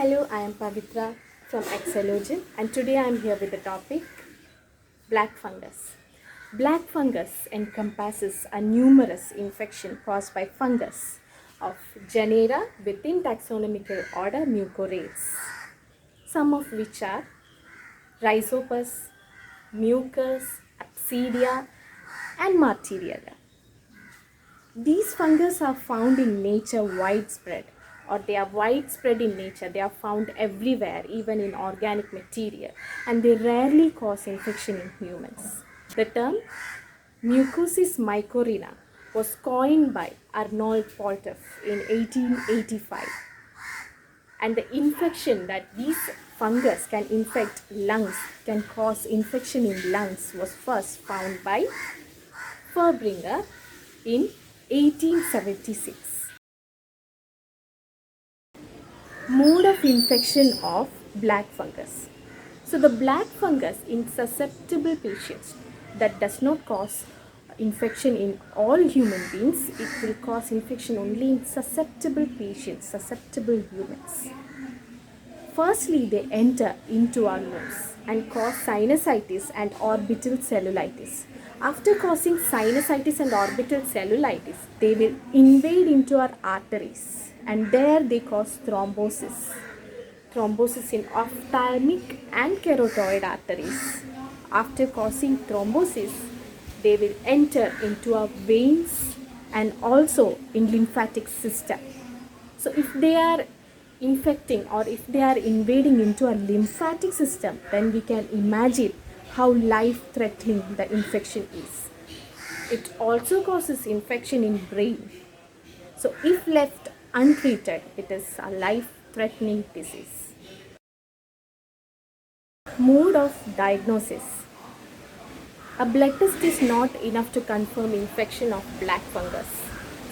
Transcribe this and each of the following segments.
Hello, I am Pavitra from Excelogen and today I am here with the topic black fungus. Black fungus encompasses a numerous infection caused by fungus of genera within taxonomical order Mucorales, some of which are Rhizopus, Mucus, Absidia and Martyriella. These fungus are found in nature widespread, or they are widespread in nature. They are found everywhere, even in organic material, and they rarely cause infection in humans. The term Mucosis mycorrhiza was coined by Arnold Polteff in 1885, and the infection that these fungus can infect lungs, can cause infection in lungs, was first found by Furbringer in 1876. Mode of infection of black fungus. So the black fungus in susceptible patients, that does not cause infection in all human beings, it will cause infection only in susceptible patients, susceptible humans. Firstly, they enter into our nose and cause sinusitis and orbital cellulitis. After causing sinusitis and orbital cellulitis, they will invade into our arteries and there they cause thrombosis. Thrombosis in ophthalmic and carotid arteries. After causing thrombosis, they will enter into our veins and also in lymphatic system. So if they are infecting or if they are invading into a lymphatic system, then we can imagine how life-threatening the infection is. It also causes infection in brain. So if left untreated, it is a life-threatening disease. Mode of diagnosis. A blood test is not enough to confirm infection of black fungus.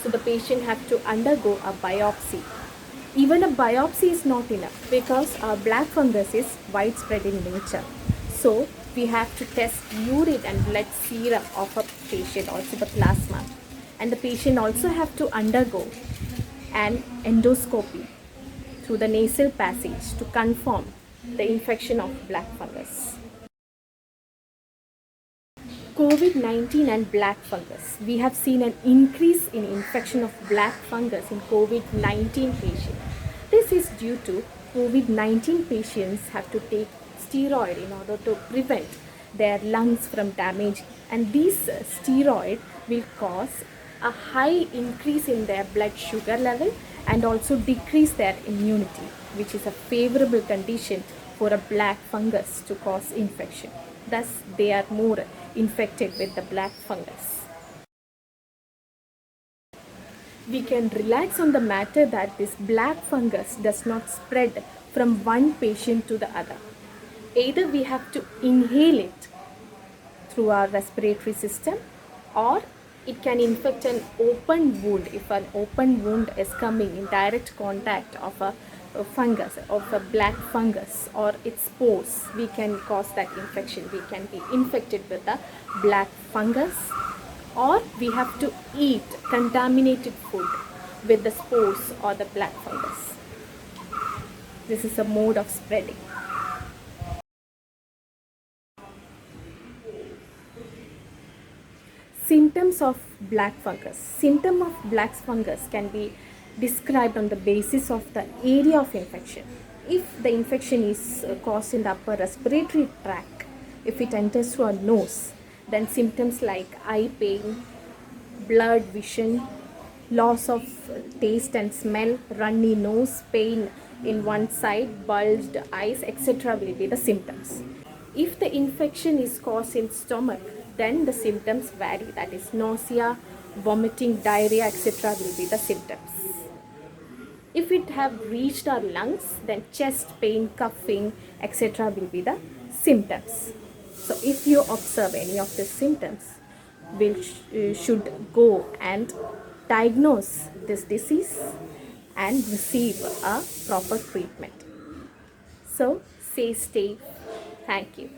So the patient has to undergo a biopsy. Even a biopsy is not enough because black fungus is widespread in nature. So we have to test urine and blood serum of a patient, also the plasma. And the patient also have to undergo an endoscopy through the nasal passage to confirm the infection of black fungus. COVID-19 and black fungus. We have seen an increase in infection of black fungus in COVID-19 patients. This is due to COVID-19 patients have to take steroid in order to prevent their lungs from damage, and these steroid will cause a high increase in their blood sugar level and also decrease their immunity, which is a favorable condition for a black fungus to cause infection. Thus, they are more infected with the black fungus. We can relax on the matter that this black fungus does not spread from one patient to the other. Either we have to inhale it through our respiratory system, or it can infect an open wound if an open wound is coming in direct contact of a fungus, of a black fungus or its spores. We can cause that infection. We can be infected with the black fungus, or we have to eat contaminated food with the spores or the black fungus. This is a mode of spreading. Symptoms of black fungus. Symptom of black fungus can be described on the basis of the area of infection. If the infection is caused in the upper respiratory tract, if it enters through our nose, then symptoms like eye pain, blurred vision, loss of taste and smell, runny nose, pain in one side, bulged eyes, etc. will be the symptoms. If the infection is caused in stomach, then the symptoms vary. That is nausea, vomiting, diarrhea, etc. will be the symptoms. If it have reached our lungs, then chest pain, coughing, etc. will be the symptoms. So if you observe any of the symptoms, we should go and diagnose this disease and receive a proper treatment. So stay safe. Thank you.